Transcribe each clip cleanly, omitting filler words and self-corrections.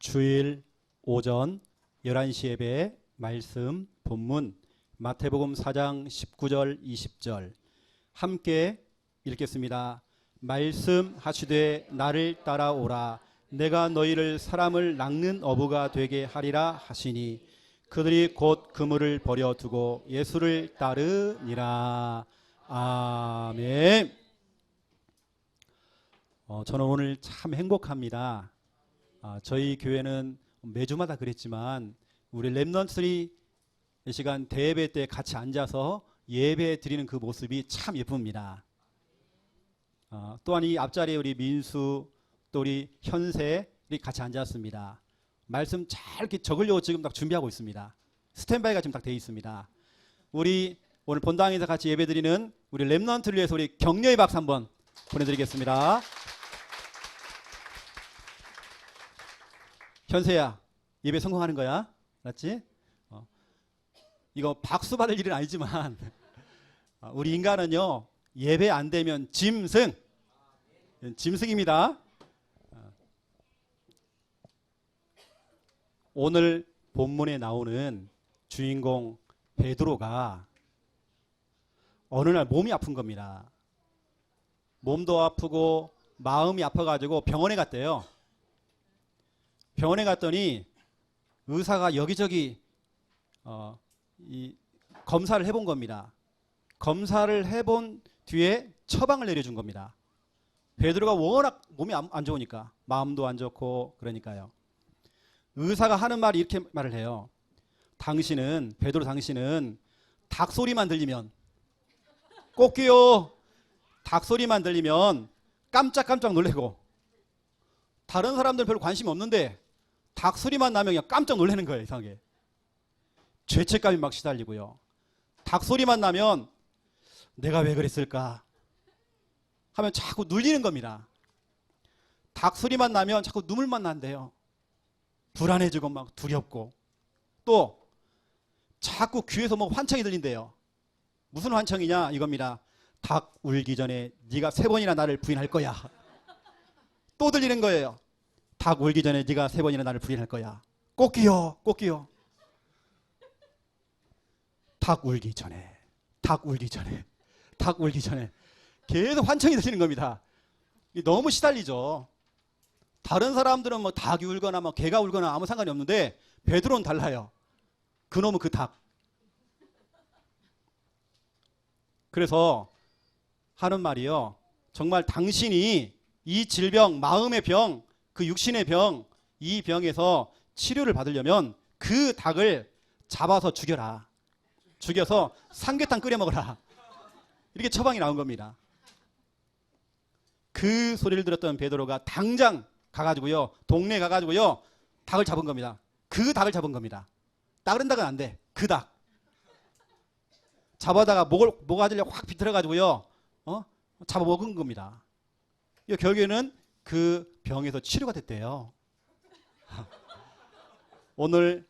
주일 오전 11시 예배 말씀 본문 마태복음 4장 19절 20절 함께 읽겠습니다. 말씀하시되 나를 따라오라 내가 너희를 사람을 낚는 어부가 되게 하리라 하시니 그들이 곧 그물을 버려두고 예수를 따르니라. 아멘. 저는 오늘 참 행복합니다. 저희 교회는 매주마다 그랬지만 우리 렘넌트들이 이 시간 대예배 때 같이 앉아서 예배 드리는 그 모습이 참 예쁩니다. 또한 이 앞자리에 우리 민수 또 우리 현세이 같이 앉았습니다. 말씀 잘 이렇게 적으려고 지금 딱 준비하고 있습니다. 스탠바이가 지금 딱 되어 있습니다. 우리 오늘 본당에서 같이 예배 드리는 우리 렘넌트를 위해서 우리 격려의 박수 한번 보내드리겠습니다. 현세야, 예배 성공하는 거야. 알았지? 이거 박수 받을 일은 아니지만 우리 인간은요 예배 안 되면 짐승입니다. 오늘 본문에 나오는 주인공 베드로가 어느 날 몸이 아픈 겁니다. 몸도 아프고 마음이 아파가지고 병원에 갔대요. 병원에 갔더니 의사가 여기저기 이 검사를 해본 겁니다. 검사를 해본 뒤에 처방을 내려준 겁니다. 베드로가 워낙 몸이 안 좋으니까 마음도 안 좋고 그러니까요. 의사가 하는 말이 이렇게 말을 해요. 베드로 당신은 닭소리만 들리면 꼭기요. 닭소리만 들리면 깜짝깜짝 놀래고 다른 사람들은 별로 관심이 없는데 닭소리만 나면 그냥 깜짝 놀라는 거예요. 이상하게. 죄책감이 막 시달리고요. 닭소리만 나면 내가 왜 그랬을까 하면 자꾸 눌리는 겁니다. 닭소리만 나면 자꾸 눈물만 난대요. 불안해지고 막 두렵고 또 자꾸 귀에서 뭐 환청이 들린대요. 무슨 환청이냐 이겁니다. 닭 울기 전에 네가 3번이나 나를 부인할 거야. 또 들리는 거예요. 닭 울기 전에 네가 3번이나 나를 부인할 거야. 꼭기요. 닭 울기 전에 계속 환청이 들리는 겁니다. 너무 시달리죠. 다른 사람들은 뭐 닭이 울거나 뭐 개가 울거나 아무 상관이 없는데 베드로는 달라요. 그놈은 그 닭. 그래서 하는 말이요. 정말 당신이 이 질병, 마음의 병, 그 육신의 병, 이 병에서 치료를 받으려면 그 닭을 잡아서 죽여라. 죽여서 삼계탕 끓여 먹어라. 이렇게 처방이 나온 겁니다. 그 소리를 들었던 베드로가 당장 가가지고요. 동네에 가가지고요. 닭을 잡은 겁니다. 그 닭을 잡은 겁니다. 다른 닭은 안 돼. 그 닭. 잡아다가 모가지를 확 비틀어가지고요. 잡아먹은 겁니다. 결국에는 그 병에서 치료가 됐대요. 오늘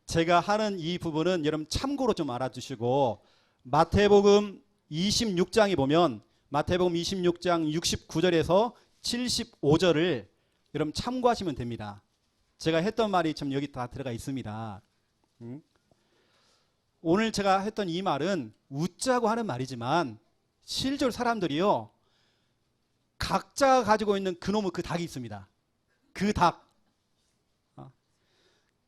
제가 하는 이 부분은 여러분 참고로 좀 알아두시고 마태복음 26장에 보면 마태복음 26장 69절에서 75절을 여러분 참고하시면 됩니다. 제가 했던 말이 참 여기 다 들어가 있습니다. 오늘 제가 했던 이 말은 웃자고 하는 말이지만 실제로 사람들이요 각자가 가지고 있는 그놈의 그 닭이 있습니다. 그 닭.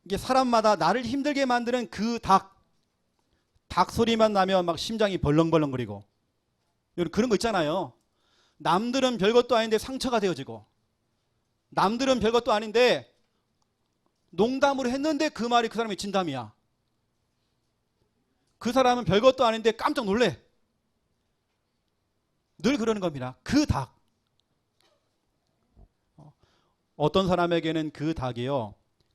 이게 사람마다 나를 힘들게 만드는 그 닭 소리만 나면 막 심장이 벌렁벌렁거리고 그런 거 있잖아요. 남들은 별것도 아닌데 상처가 되어지고 남들은 별것도 아닌데 농담으로 했는데 그 말이 그 사람의 진담이야. 그 사람은 별것도 아닌데 깜짝 놀래. 늘 그러는 겁니다. 그 닭. 어떤 사람에게는 그 닭이요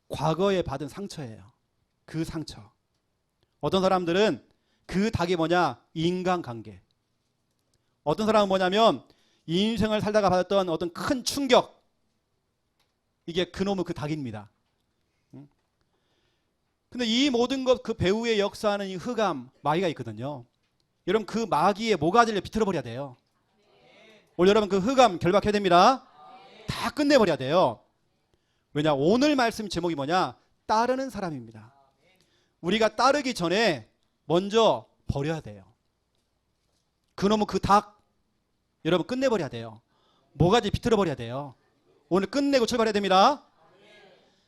과거에 받은 상처예요. 그 상처. 어떤 사람들은 그 닭이 뭐냐? 인간관계. 어떤 사람은 뭐냐면 인생을 살다가 받았던 어떤 큰 충격. 이게 그놈의 그 닭입니다. 근데 이 모든 것 그 배후에 역사하는 이 흑암 마귀가 있거든요. 여러분 그 마귀의 모가지를 비틀어 버려야 돼요. 오늘 여러분 그 흑암 결박해야 됩니다. 다 끝내버려야 돼요. 왜냐? 오늘 말씀 제목이 뭐냐? 따르는 사람입니다. 우리가 따르기 전에 먼저 버려야 돼요. 그놈의 그 닭 여러분 끝내버려야 돼요. 모가지 비틀어버려야 돼요. 오늘 끝내고 출발해야 됩니다.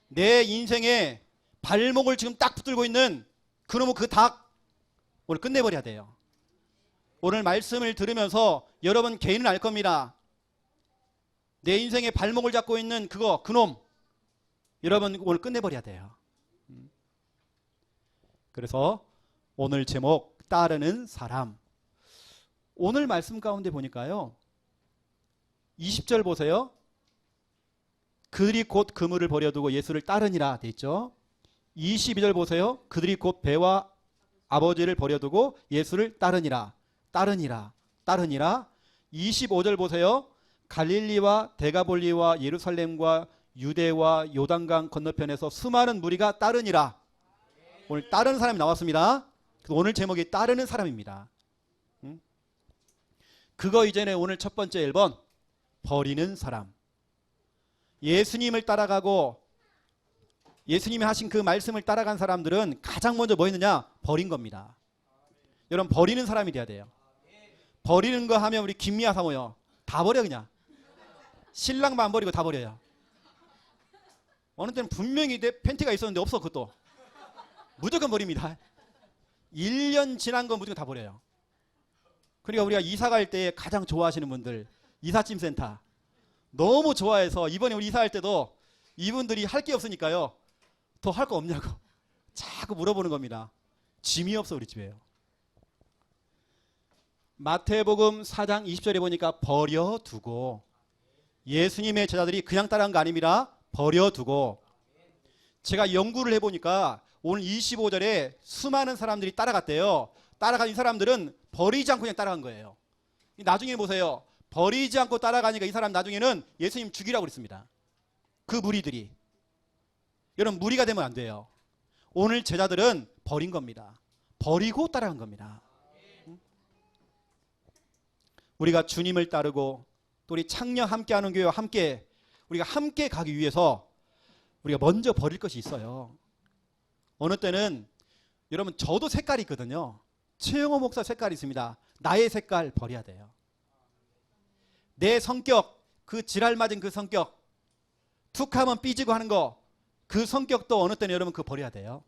내 인생에 발목을 지금 딱 붙들고 있는 그놈의 그 닭 오늘 끝내버려야 돼요. 오늘 말씀을 들으면서 여러분 개인은 알 겁니다. 내 인생에 발목을 잡고 있는 그놈 여러분 오늘 끝내버려야 돼요. 그래서 오늘 제목 따르는 사람. 오늘 말씀 가운데 보니까요 20절 보세요. 그들이 곧 그물을 버려두고 예수를 따르니라 돼 있죠. 22절 보세요. 그들이 곧 배와 아버지를 버려두고 예수를 따르니라. 25절 보세요. 갈릴리와 데가볼리와 예루살렘과 유대와 요단강 건너편에서 수많은 무리가 따르니라. 오늘 따르는 사람이 나왔습니다. 오늘 제목이 따르는 사람입니다. 그거 이전에 오늘 첫 번째 1번 버리는 사람. 예수님을 따라가고 예수님이 하신 그 말씀을 따라간 사람들은 가장 먼저 뭐 했느냐? 버린 겁니다. 여러분 버리는 사람이 돼야 돼요. 버리는 거 하면 우리 김미아 사모요 다 버려. 그냥 신랑만 안 버리고 다 버려요. 어느 때는 분명히 내 팬티가 있었는데 없어. 그것도 무조건 버립니다. 1년 지난 건 무조건 다 버려요. 그러니까 우리가 이사 갈 때 가장 좋아하시는 분들 이삿짐 센터 너무 좋아해서 이번에 우리 이사할 때도 이분들이 할 게 없으니까요 더 할 거 없냐고 자꾸 물어보는 겁니다. 짐이 없어 우리 집에요. 마태복음 4장 20절에 보니까 버려두고 예수님의 제자들이 그냥 따라간 거 아닙니다. 버려두고. 제가 연구를 해보니까 오늘 25절에 수많은 사람들이 따라갔대요. 따라간 이 사람들은 버리지 않고 그냥 따라간 거예요. 나중에 보세요. 버리지 않고 따라가니까 이 사람 나중에는 예수님 죽이라고 그랬습니다. 그 무리들이. 여러분 무리가 되면 안 돼요. 오늘 제자들은 버린 겁니다. 버리고 따라간 겁니다. 우리가 주님을 따르고 또 우리 창녀 함께하는 교회와 함께 우리가 함께 가기 위해서 우리가 먼저 버릴 것이 있어요. 어느 때는 여러분 저도 색깔이 있거든요. 최영호 목사 색깔이 있습니다. 나의 색깔 버려야 돼요. 내 성격, 그 지랄 맞은 그 성격, 툭하면 삐지고 하는 거, 그 성격도 어느 때는 여러분 그거 버려야 돼요.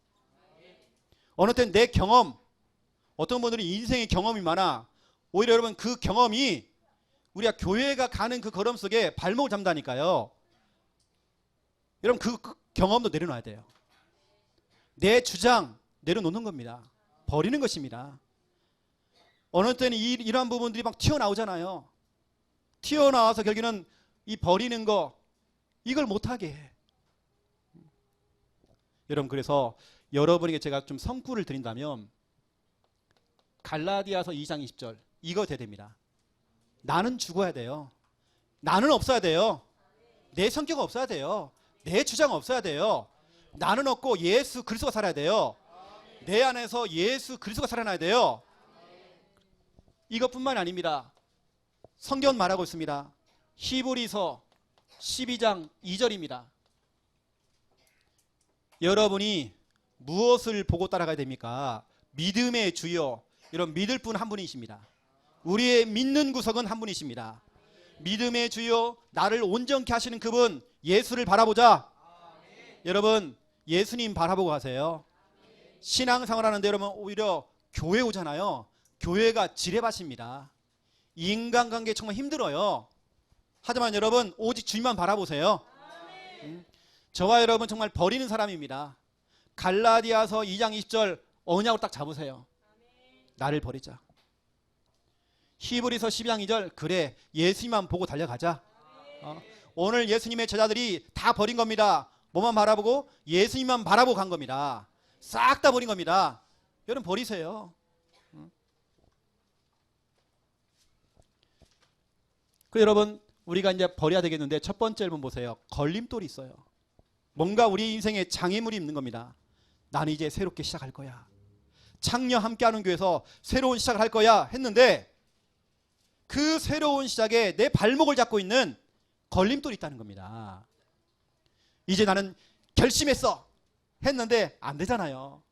어느 때는 내 경험, 어떤 분들은 인생의 경험이 많아. 오히려 여러분 그 경험이 우리가 교회가 가는 그 걸음 속에 발목을 잡는다니까요. 여러분 그 경험도 내려놔야 돼요. 내 주장 내려놓는 겁니다. 버리는 것입니다. 어느 때는 이러한 부분들이 막 튀어나오잖아요. 튀어나와서 결국에는 이 버리는 거 이걸 못하게 해. 여러분 그래서 여러분에게 제가 좀 성구를 드린다면 갈라디아서 2장 20절 이거 돼야 됩니다. 나는 죽어야 돼요. 나는 없어야 돼요. 내 성격 없어야 돼요. 내 주장 없어야 돼요. 나는 없고 예수 그리스도가 살아야 돼요. 내 안에서 예수 그리스도가 살아나야 돼요. 이것뿐만 아닙니다. 성경은 말하고 있습니다. 히브리서 12장 2절입니다. 여러분이 무엇을 보고 따라가야 됩니까? 믿음의 주요. 여러분 믿을 분 한 분이십니다. 우리의 믿는 구석은 한 분이십니다. 믿음의 주요 나를 온전케 하시는 그분 예수를 바라보자. 여러분 예수님 바라보고 가세요. 신앙생활 하는데 여러분 오히려 교회 오잖아요. 교회가 지뢰밭입니다. 인간관계 정말 힘들어요. 하지만 여러분 오직 주님만 바라보세요. 저와 여러분 정말 버리는 사람입니다. 갈라디아서 2장 20절 언약으로 딱 잡으세요. 나를 버리자. 히브리서 12장 2절 그래 예수님만 보고 달려가자. 오늘 예수님의 제자들이 다 버린 겁니다. 뭐만 바라보고? 예수님만 바라보고 간 겁니다. 싹 다 버린 겁니다. 여러분 버리세요. 그 여러분 우리가 이제 버려야 되겠는데 첫 번째 1번 보세요. 걸림돌이 있어요. 뭔가 우리 인생에 장애물이 있는 겁니다. 나는 이제 새롭게 시작할 거야. 창녀 함께하는 교회에서 새로운 시작을 할 거야 했는데 그 새로운 시작에 내 발목을 잡고 있는 걸림돌이 있다는 겁니다. 이제 나는 결심했어 했는데 안 되잖아요.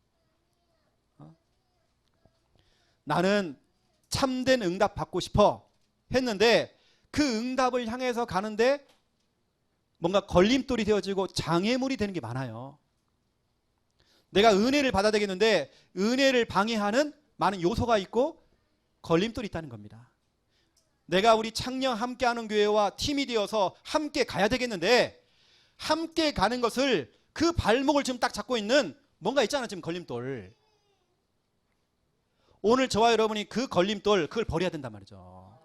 나는 참된 응답 받고 싶어 했는데 그 응답을 향해서 가는데 뭔가 걸림돌이 되어지고 장애물이 되는 게 많아요. 내가 은혜를 받아야 되겠는데 은혜를 방해하는 많은 요소가 있고 걸림돌이 있다는 겁니다. 내가 우리 창녕 함께하는 교회와 팀이 되어서 함께 가야 되겠는데 함께 가는 것을 그 발목을 지금 딱 잡고 있는 뭔가 있잖아. 지금 걸림돌. 오늘 저와 여러분이 그 걸림돌 그걸 버려야 된단 말이죠.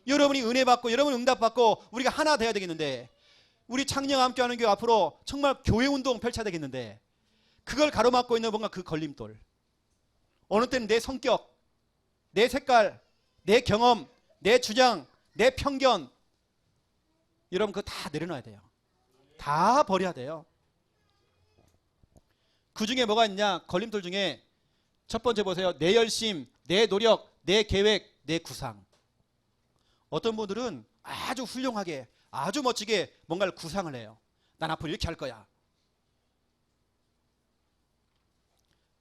여러분이 은혜 받고 여러분 응답 받고 우리가 하나 돼야 되겠는데 우리 창녕 함께하는 교회 앞으로 정말 교회 운동 펼쳐야 되겠는데 그걸 가로막고 있는 뭔가 그 걸림돌. 어느 때는 내 성격, 내 색깔, 내 경험, 내 주장, 내 편견. 여러분 그거 다 내려놔야 돼요. 다 버려야 돼요. 그 중에 뭐가 있냐? 걸림돌 중에 첫 번째 보세요. 내 열심, 내 노력, 내 계획, 내 구상. 어떤 분들은 아주 훌륭하게 아주 멋지게 뭔가를 구상을 해요. 난 앞으로 이렇게 할 거야.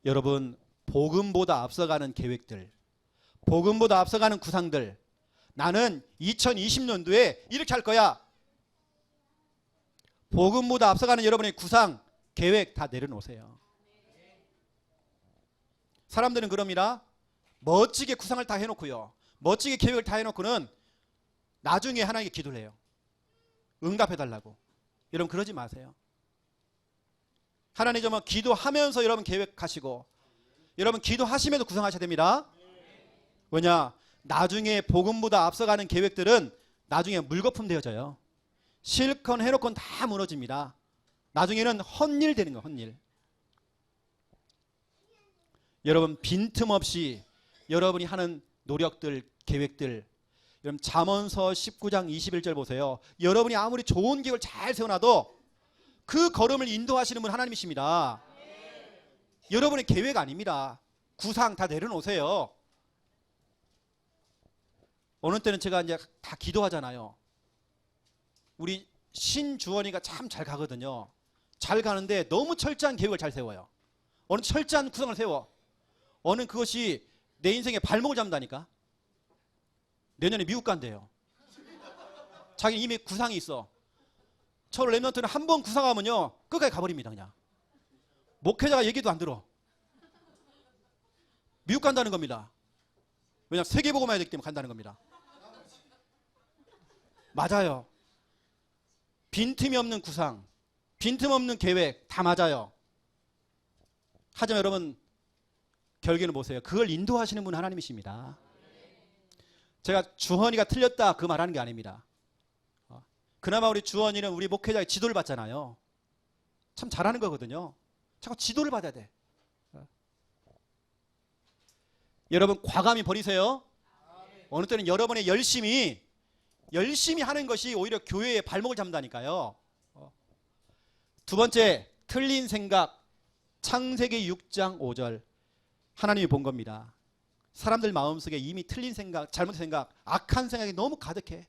여러분 복음보다 앞서가는 계획들, 복음보다 앞서가는 구상들, 나는 2020년도에 이렇게 할 거야. 복음보다 앞서가는 여러분의 구상, 계획 다 내려놓으세요. 사람들은 그럽니다. 멋지게 구상을 다 해놓고요. 멋지게 계획을 다 해놓고는 나중에 하나님께 기도를 해요. 응답해달라고. 여러분 그러지 마세요. 하나님 정말 기도하면서 여러분 계획하시고 여러분 기도하시면서 구상하셔야 됩니다. 왜냐? 나중에 복음보다 앞서가는 계획들은 나중에 물거품 되어져요. 실컷 해놓고는 다 무너집니다. 나중에는 헛일 되는 거예요. 헛일. 여러분 빈틈없이 여러분이 하는 노력들, 계획들, 여러분 잠언서 19장 21절 보세요. 여러분이 아무리 좋은 계획을 잘 세워놔도 그 걸음을 인도하시는 분 하나님이십니다. 여러분의 계획 아닙니다. 구상 다 내려놓으세요. 어느 때는 제가 이제 다 기도하잖아요. 우리 신주원이가 참 잘 가거든요. 잘 가는데 너무 철저한 계획을 잘 세워요. 어느 철저한 구상을 세워. 어느 그것이 내 인생의 발목을 잡는다니까. 내년에 미국 간대요. 자기 이미 구상이 있어. 저 랩런트는 한 번 구상하면요 끝까지 가버립니다. 그냥 목회자가 얘기도 안 들어. 미국 간다는 겁니다. 왜냐하면 세계복음화 해야 되기 때문에 간다는 겁니다. 맞아요. 빈틈이 없는 구상, 빈틈 없는 계획 다 맞아요. 하지만 여러분 결국에는 보세요. 그걸 인도하시는 분은 하나님이십니다. 제가 주헌이가 틀렸다 그 말하는 게 아닙니다. 그나마 우리 주헌이는 우리 목회자의 지도를 받잖아요. 참 잘하는 거거든요. 자꾸 지도를 받아야 돼. 여러분 과감히 버리세요. 어느 때는 여러분의 열심히 하는 것이 오히려 교회의 발목을 잡는다니까요. 두 번째, 틀린 생각. 창세기 6장 5절 하나님이 본 겁니다. 사람들 마음속에 이미 틀린 생각, 잘못된 생각, 악한 생각이 너무 가득해.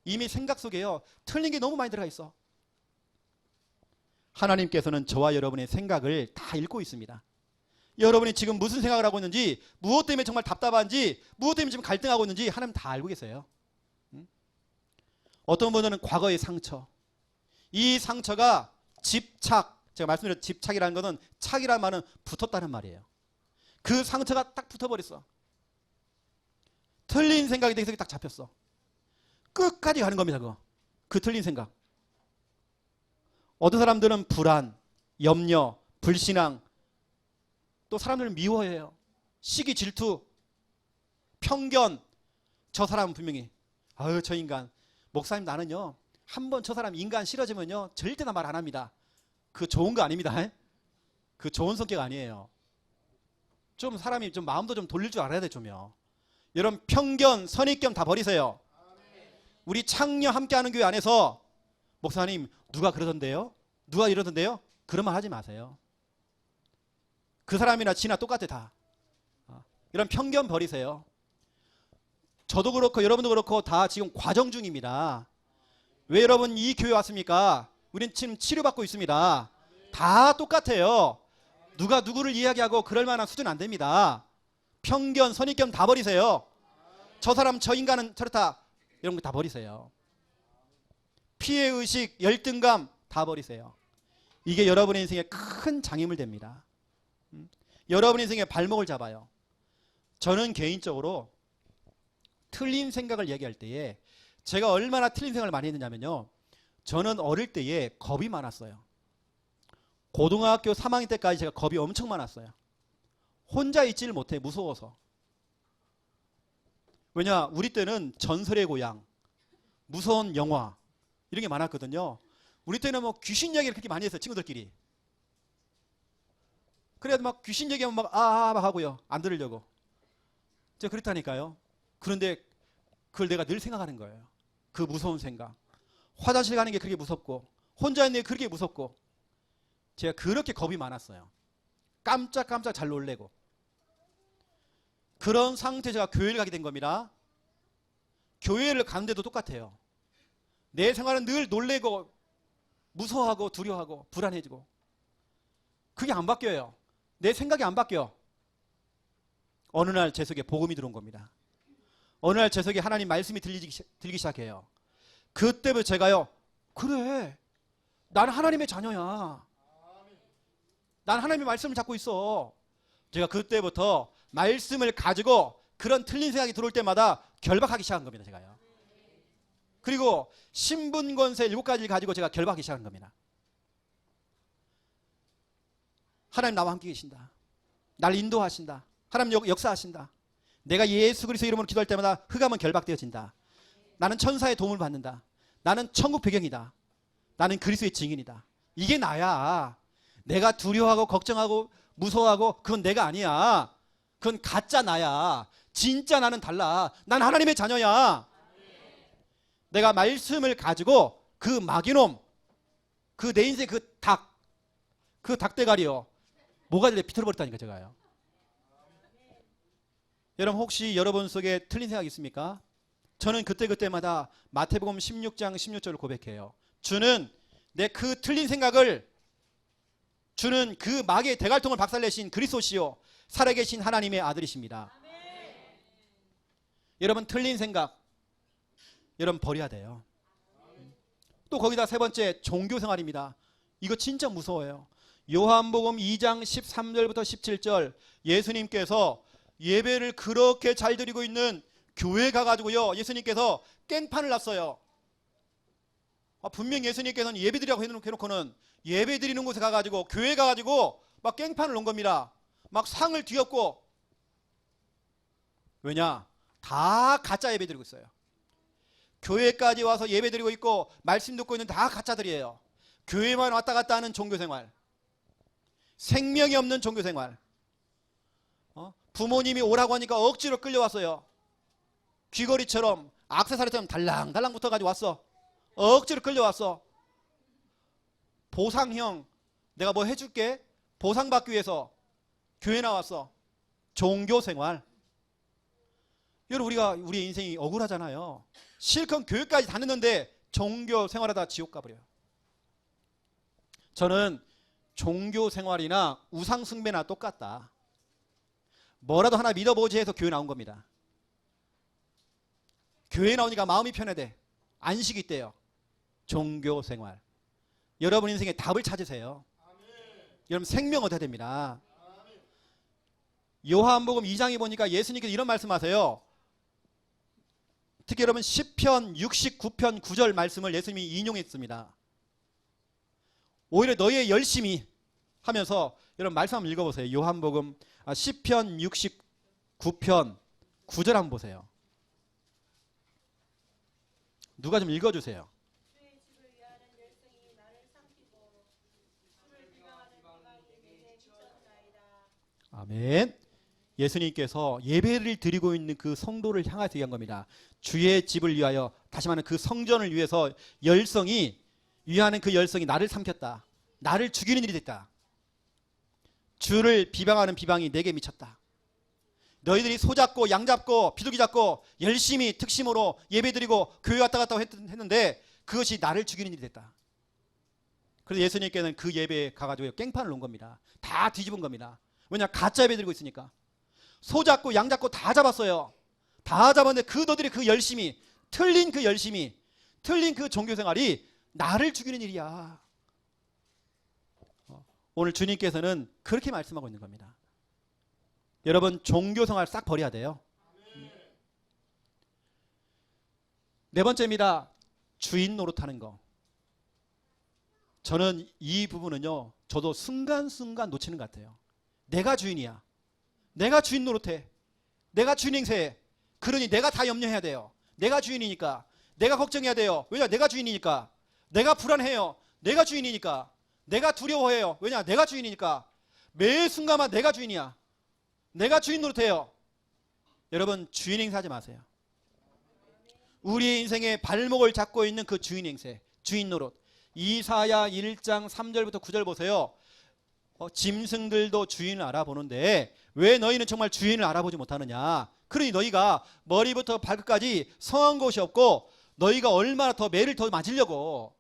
이미 생각 속에요 틀린 게 너무 많이 들어가 있어. 하나님께서는 저와 여러분의 생각을 다 읽고 있습니다. 여러분이 지금 무슨 생각을 하고 있는지, 무엇 때문에 정말 답답한지, 무엇 때문에 지금 갈등하고 있는지 하나님 다 알고 계세요. 어떤 분들은 과거의 상처, 이 상처가 집착, 제가 말씀드린 집착이라는 것은 착이라는 말은 붙었다는 말이에요. 그 상처가 딱 붙어버렸어. 틀린 생각이 되어서 딱 잡혔어. 끝까지 가는 겁니다. 그 틀린 생각. 어떤 사람들은 불안, 염려, 불신앙, 또 사람들은 미워해요. 시기, 질투, 편견. 저 사람은 분명히 아유 저 인간, 목사님 나는요 한번 저 사람 인간 싫어지면요 절대 나 말 안 합니다. 그 좋은 거 아닙니다. 그 좋은 성격 아니에요. 좀 사람이 좀 마음도 좀 돌릴 줄 알아야 돼 좀요. 여러분 편견, 선입견 다 버리세요. 우리 창녀 함께하는 교회 안에서 목사님 누가 그러던데요? 누가 이러던데요? 그런 말 하지 마세요. 그 사람이나 지나 똑같아 다. 이런 편견 버리세요. 저도 그렇고 여러분도 그렇고 다 지금 과정 중입니다. 왜 여러분 이 교회 왔습니까? 우린 지금 치료받고 있습니다. 다 똑같아요. 누가 누구를 이야기하고 그럴 만한 수준 안 됩니다. 편견, 선입견 다 버리세요. 저 사람, 저 인간은 저렇다. 이런 거 다 버리세요. 피해의식, 열등감 다 버리세요. 이게 여러분의 인생에 큰 장애물 됩니다. 여러분의 인생에 발목을 잡아요. 저는 개인적으로 틀린 생각을 얘기할 때에 제가 얼마나 틀린 생각을 많이 했느냐면요. 저는 어릴 때에 겁이 많았어요. 고등학교 3학년 때까지 제가 겁이 엄청 많았어요. 혼자 있지를 못해, 무서워서. 왜냐, 우리 때는 전설의 고향, 무서운 영화 이런 게 많았거든요. 우리 때는 뭐 귀신 이야기를 그렇게 많이 했어요, 친구들끼리. 그래도 막 귀신 얘기하면 막 막 하고요. 안 들으려고. 제가 그렇다니까요. 그런데 그걸 내가 늘 생각하는 거예요. 그 무서운 생각. 화장실 가는 게 그렇게 무섭고, 혼자 있는 게 그렇게 무섭고, 제가 그렇게 겁이 많았어요. 깜짝깜짝 잘 놀래고. 그런 상태에 제가 교회를 가게 된 겁니다. 교회를 가는데도 똑같아요. 내 생활은 늘 놀래고 무서워하고 두려워하고 불안해지고. 그게 안 바뀌어요. 내 생각이 안 바뀌어. 어느 날 제 속에 복음이 들어온 겁니다. 어느 날 제 속에 하나님 말씀이 들리기 시작해요. 그때부터 제가요, 그래, 나는 하나님의 자녀야. 난 하나님의 말씀을 잡고 있어. 제가 그때부터 말씀을 가지고 그런 틀린 생각이 들어올 때마다 결박하기 시작한 겁니다. 제가요. 그리고 신분권세 7가지를 가지고 제가 결박하기 시작한 겁니다. 하나님 나와 함께 계신다. 날 인도하신다. 하나님 역사하신다. 내가 예수 그리스도 이름으로 기도할 때마다 흑암은 결박되어진다. 나는 천사의 도움을 받는다. 나는 천국 배경이다. 나는 그리스도의 증인이다. 이게 나야. 내가 두려워하고 걱정하고 무서워하고 그건 내가 아니야. 그건 가짜 나야. 진짜 나는 달라. 난 하나님의 자녀야. 내가 말씀을 가지고 그 마귀놈, 그 내 인생 그 닭대가리요, 모가지를 비틀어버렸다니까 제가요. 여러분 혹시 여러분 속에 틀린 생각 있습니까? 저는 그때마다 마태복음 16장 16절을 고백해요. 주는 내 그 틀린 생각을, 주는 그 마귀의 대갈통을 박살내신 그리스도시요 살아계신 하나님의 아들이십니다. 여러분 틀린 생각 여러분 버려야 돼요. 또 거기다 세 번째 종교생활입니다. 이거 진짜 무서워요. 요한복음 2장 13절부터 17절 예수님께서 예배를 그렇게 잘 드리고 있는 교회 가가지고요, 예수님께서 깽판을 놨어요. 분명 예수님께서는 예배 드리라고 해놓고는 예배 드리는 곳에 가가지고 교회 가가지고 막 깽판을 놓은 겁니다. 막 상을 뒤엎고. 왜냐? 다 가짜 예배 드리고 있어요. 교회까지 와서 예배 드리고 있고 말씀 듣고 있는 다 가짜들이에요. 교회만 왔다 갔다 하는 종교생활, 생명이 없는 종교생활. 부모님이 오라고 하니까 억지로 끌려왔어요. 귀걸이처럼 액세서리처럼 달랑달랑 붙어가지고 왔어. 억지로 끌려왔어. 보상형, 내가 뭐 해줄게, 보상받기 위해서 교회 나왔어. 종교생활. 여러분 우리의 인생이 억울하잖아요. 실컷 교회까지 다녔는데 종교생활하다 지옥 가버려요. 저는 종교생활이나 우상숭배나 똑같다. 뭐라도 하나 믿어보지 해서 교회 나온 겁니다. 교회 나오니까 마음이 편해돼. 안식이 있대요. 종교생활. 여러분 인생에 답을 찾으세요. 여러분 생명 얻어야 됩니다. 요한복음 2장에 보니까 예수님께서 이런 말씀하세요. 특히 여러분 시편 69편 9절 말씀을 예수님이 인용했습니다. 오히려 너의 열심히 하면서 여러분 말씀 한번 읽어보세요. 요한복음 시편 69편 9절 한번 보세요. 누가 좀 읽어주세요. 아멘. 예수님께서 예배를 드리고 있는 그 성도를 향해서 얘기한 겁니다. 주의 집을 위하여, 다시 말하면 그 성전을 위해서 위하는 그 열성이 나를 삼켰다. 나를 죽이는 일이 됐다. 주를 비방하는 비방이 내게 미쳤다. 너희들이 소 잡고 양 잡고 비둘기 잡고 열심히 특심으로 예배 드리고 교회 왔다 갔다 했는데 그것이 나를 죽이는 일이 됐다. 그래서 예수님께는 그 예배에 가가지고 깽판을 놓은 겁니다. 다 뒤집은 겁니다. 왜냐? 가짜 예배 드리고 있으니까. 소 잡고 양 잡고 다 잡았어요. 다 잡았는데 너들이 그 열심히, 틀린 그 열심히, 틀린 그 종교생활이 나를 죽이는 일이야. 오늘 주님께서는 그렇게 말씀하고 있는 겁니다. 여러분, 종교생활 싹 버려야 돼요. 네 번째입니다. 주인 노릇하는 거. 저는 이 부분은요, 저도 순간순간 놓치는 것 같아요. 내가 주인이야. 내가 주인 노릇해. 내가 주인 행세해. 그러니 내가 다 염려해야 돼요. 내가 주인이니까. 내가 걱정해야 돼요. 왜냐? 내가 주인이니까. 내가 불안해요. 내가 주인이니까. 내가 두려워해요. 왜냐? 내가 주인이니까. 매 순간만 내가 주인이야. 내가 주인 노릇해요. 여러분, 주인 행세하지 마세요. 우리의 인생의 발목을 잡고 있는 그 주인 행세, 주인 노릇. 이사야 1장 3절부터 9절 보세요. 짐승들도 주인을 알아보는데 왜 너희는 정말 주인을 알아보지 못하느냐. 그러니 너희가 머리부터 발끝까지 성한 것이 없고 너희가 얼마나 더 매를 더 맞으려고,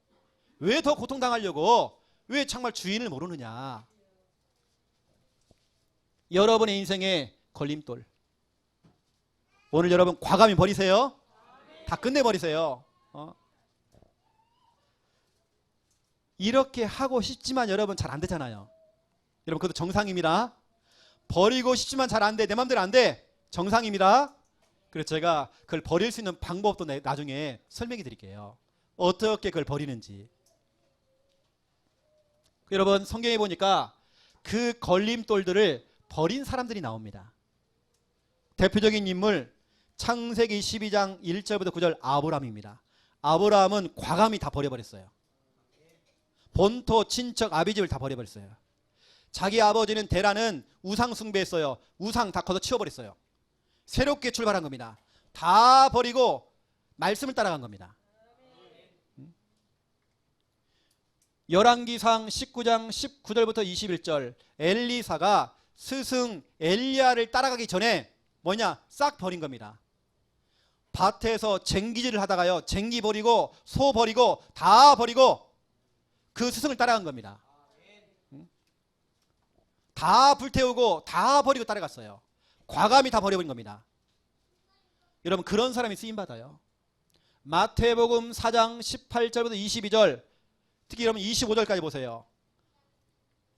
왜 더 고통당하려고, 왜 정말 주인을 모르느냐. 여러분의 인생의 걸림돌, 오늘 여러분 과감히 버리세요. 다 끝내버리세요. 이렇게 하고 싶지만 여러분 잘 안 되잖아요. 여러분 그것도 정상입니다. 버리고 싶지만 잘 안 돼. 내 맘대로 안 돼. 정상입니다. 그래서 제가 그걸 버릴 수 있는 방법도 나중에 설명해 드릴게요. 어떻게 그걸 버리는지. 여러분 성경에 보니까 그 걸림돌들을 버린 사람들이 나옵니다. 대표적인 인물 창세기 12장 1절부터 9절 아브라함입니다. 아브라함은 과감히 다 버려버렸어요. 본토, 친척, 아비집을 다 버려버렸어요. 자기 아버지는 데라는 우상 숭배했어요. 우상 다 걷어치워버렸어요. 새롭게 출발한 겁니다. 다 버리고 말씀을 따라간 겁니다. 열왕기상 19장 19절부터 21절 엘리사가 스승 엘리야를 따라가기 전에 뭐냐? 싹 버린 겁니다. 밭에서 쟁기질을 하다가요, 쟁기 버리고 소 버리고 다 버리고 그 스승을 따라간 겁니다. 다 불태우고 다 버리고 따라갔어요. 과감히 다 버려버린 겁니다. 여러분 그런 사람이 쓰임받아요. 마태복음 4장 18절부터 22절, 특히 여러분 25절까지 보세요.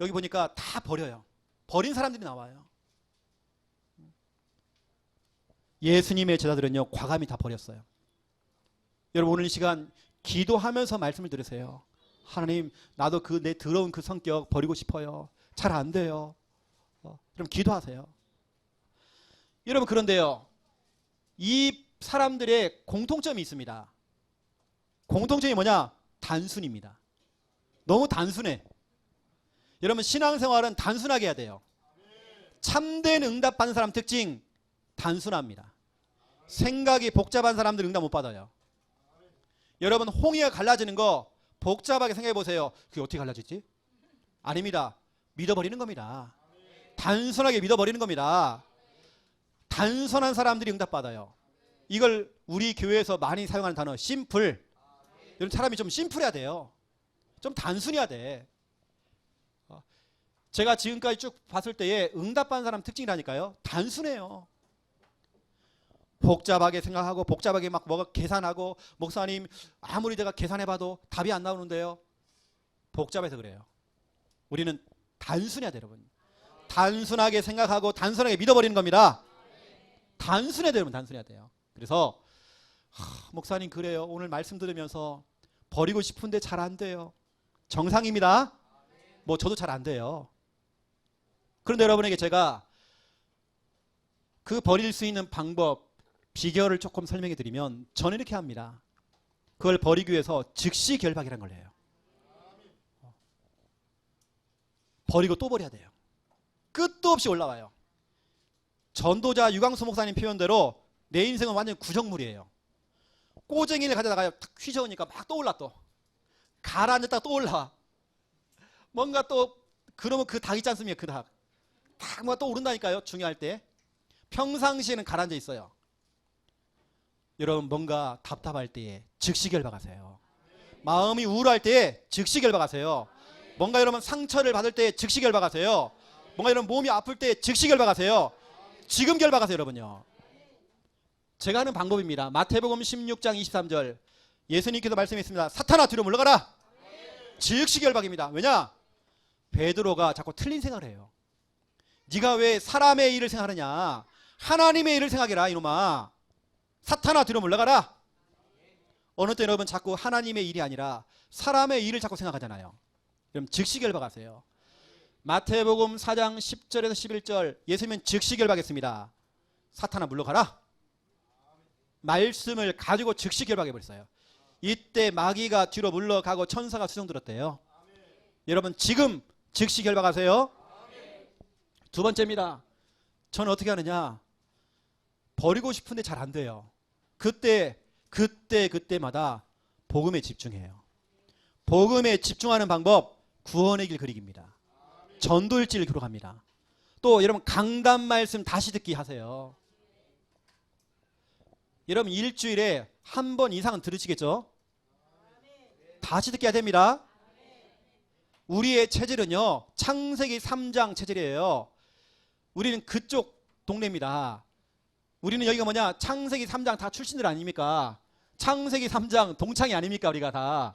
여기 보니까 다 버려요. 버린 사람들이 나와요. 예수님의 제자들은요 과감히 다 버렸어요. 여러분 오늘 이 시간 기도하면서 말씀을 들으세요. 하나님, 나도 내 더러운 그 성격 버리고 싶어요. 잘 안 돼요. 그럼 기도하세요. 여러분 그런데요, 이 사람들의 공통점이 있습니다. 공통점이 뭐냐? 단순입니다. 너무 단순해. 여러분 신앙생활은 단순하게 해야 돼요. 참된 응답받는 사람 특징, 단순합니다. 생각이 복잡한 사람들 응답 못 받아요. 여러분 홍해가 갈라지는 거 복잡하게 생각해 보세요. 그게 어떻게 갈라지지? 아닙니다. 믿어버리는 겁니다. 단순하게 믿어버리는 겁니다. 단순한 사람들이 응답받아요. 이걸 우리 교회에서 많이 사용하는 단어 심플. 여러분 사람이 좀 심플해야 돼요. 좀 단순해야 돼. 제가 지금까지 쭉 봤을 때에 응답받는 사람 특징이라니까요. 단순해요. 복잡하게 생각하고 복잡하게 막 뭐가 계산하고, 목사님 아무리 내가 계산해봐도 답이 안 나오는데요. 복잡해서 그래요. 우리는 단순해야 돼요. 여러분 단순하게 생각하고 단순하게 믿어버리는 겁니다. 단순해야 돼요. 여러분 단순해야 돼요. 그래서 목사님 그래요. 오늘 말씀 들으면서 버리고 싶은데 잘 안 돼요. 정상입니다. 뭐 저도 잘 안 돼요. 그런데 여러분에게 제가 그 버릴 수 있는 방법, 비결을 조금 설명해 드리면 저는 이렇게 합니다. 그걸 버리기 위해서 즉시 결박이라는 걸 해요. 버리고 또 버려야 돼요. 끝도 없이 올라와요. 전도자 유광수 목사님 표현대로 내 인생은 완전 구정물이에요. 꼬쟁이를 가져다가 탁 휘저으니까 막 떠올라, 또 가라앉았다가 또 올라와. 뭔가 또 그러면 그 닭 있지 않습니까? 그 닭 뭔가 또 오른다니까요. 중요할 때. 평상시에는 가라앉아 있어요. 여러분 뭔가 답답할 때에 즉시 결박하세요. 마음이 우울할 때에 즉시 결박하세요. 뭔가 여러분 상처를 받을 때 즉시 결박하세요. 뭔가 여러분 몸이 아플 때 즉시 결박하세요. 지금 결박하세요, 여러분요. 제가 하는 방법입니다. 마태복음 16장 23절 예수님께서 말씀했습니다. 사탄아 뒤로 물러가라. 즉시 결박입니다. 왜냐? 베드로가 자꾸 틀린 생각을 해요. 네가 왜 사람의 일을 생각하느냐? 하나님의 일을 생각해라 이놈아. 사탄아 뒤로 물러가라. 어느 때 여러분 자꾸 하나님의 일이 아니라 사람의 일을 자꾸 생각하잖아요. 그럼 즉시 결박하세요. 마태복음 4장 10절에서 11절 예수님은 즉시 결박했습니다. 사탄아 물러가라. 말씀을 가지고 즉시 결박해버렸어요. 이때 마귀가 뒤로 물러가고 천사가 수종들었대요. 여러분 지금 즉시 결박하세요. 두 번째입니다. 저는 어떻게 하느냐? 버리고 싶은데 잘 안 돼요. 그때마다 복음에 집중해요. 복음에 집중하는 방법 구원의 길 그리기입니다. 전도일지를 기록합니다. 또 여러분 강단 말씀 다시 듣기 하세요. 여러분 일주일에 한 번 이상은 들으시겠죠? 다시 듣기 해야 됩니다. 우리의 체질은요 창세기 3장 체질이에요. 우리는 그쪽 동네입니다. 우리는 여기가 뭐냐? 창세기 3장 다 출신들 아닙니까? 창세기 3장 동창이 아닙니까? 우리가 다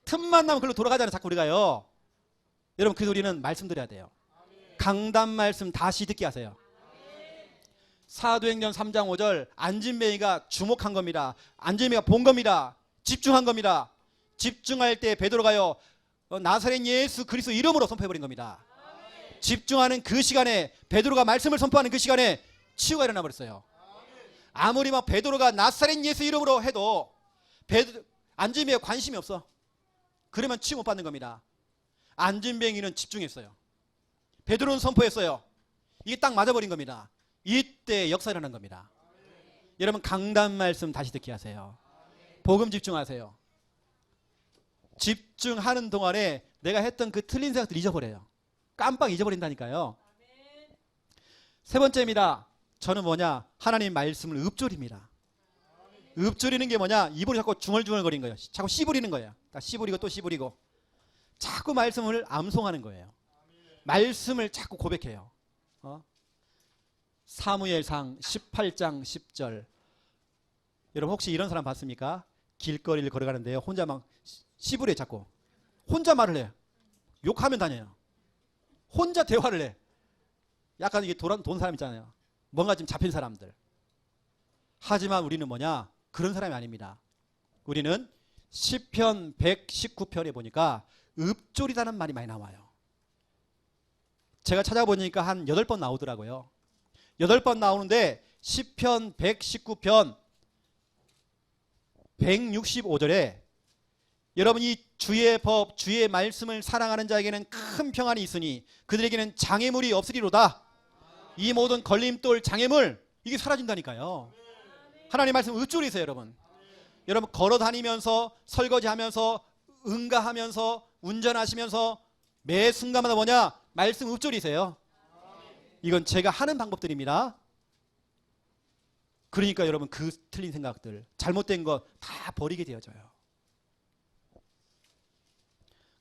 틈만 나면 글로 돌아가잖아요. 자꾸 우리가요. 여러분 그래서 우리는 말씀 드려야 돼요. 강단 말씀 다시 듣게 하세요. 사도행전 3장 5절 안진뱅이가 주목한 겁니다. 안진뱅이가 본 겁니다. 집중한 겁니다. 집중할 때 베드로가요 나사렛 예수 그리스도 이름으로 선포해버린 겁니다. 집중하는 그 시간에 베드로가 말씀을 선포하는 그 시간에 치유가 일어나 버렸어요. 아무리 막 베드로가 나사렛 예수 이름으로 해도 안진뱅이가 관심이 없어. 그러면 치유 못 받는 겁니다. 안진뱅이는 집중했어요. 베드로는 선포했어요. 이게 딱 맞아버린 겁니다. 이때 역사 일어난 겁니다. 여러분 강단 말씀 다시 듣기 하세요. 복음 집중하세요. 집중하는 동안에 내가 했던 그 틀린 생각들 잊어버려요. 깜빡 잊어버린다니까요. 세 번째입니다. 저는 뭐냐? 하나님 말씀을 읊조립니다. 읊조리는 게 뭐냐? 입으로 자꾸 중얼중얼거리는 거예요. 자꾸 씨부리는 거예요. 씨부리고 또 씨부리고 자꾸 말씀을 암송하는 거예요. 말씀을 자꾸 고백해요. 사무엘상 18장 10절 여러분 혹시 이런 사람 봤습니까? 길거리를 걸어가는데요 혼자 막 씨부려 자꾸 혼자 말을 해요. 욕하면 다녀요. 혼자 대화를 해. 약간 이게 돈 사람 있잖아요. 뭔가 좀 잡힌 사람들. 하지만 우리는 뭐냐? 그런 사람이 아닙니다. 우리는 시편 119편에 보니까 읊조리다는 말이 많이 나와요. 제가 찾아보니까 한 8번 나오더라고요. 8번 나오는데 시편 119편 165절에 여러분 이 주의 법 주의 말씀을 사랑하는 자에게는 큰 평안이 있으니 그들에게는 장애물이 없으리로다. 이 모든 걸림돌 장애물 이게 사라진다니까요. 하나님 말씀 읊조리세요 여러분. 여러분 걸어다니면서 설거지하면서 응가하면서 운전하시면서 매 순간마다 뭐냐? 말씀 읊조리세요. 이건 제가 하는 방법들입니다. 그러니까 여러분 그 틀린 생각들 잘못된 거 다 버리게 되어져요.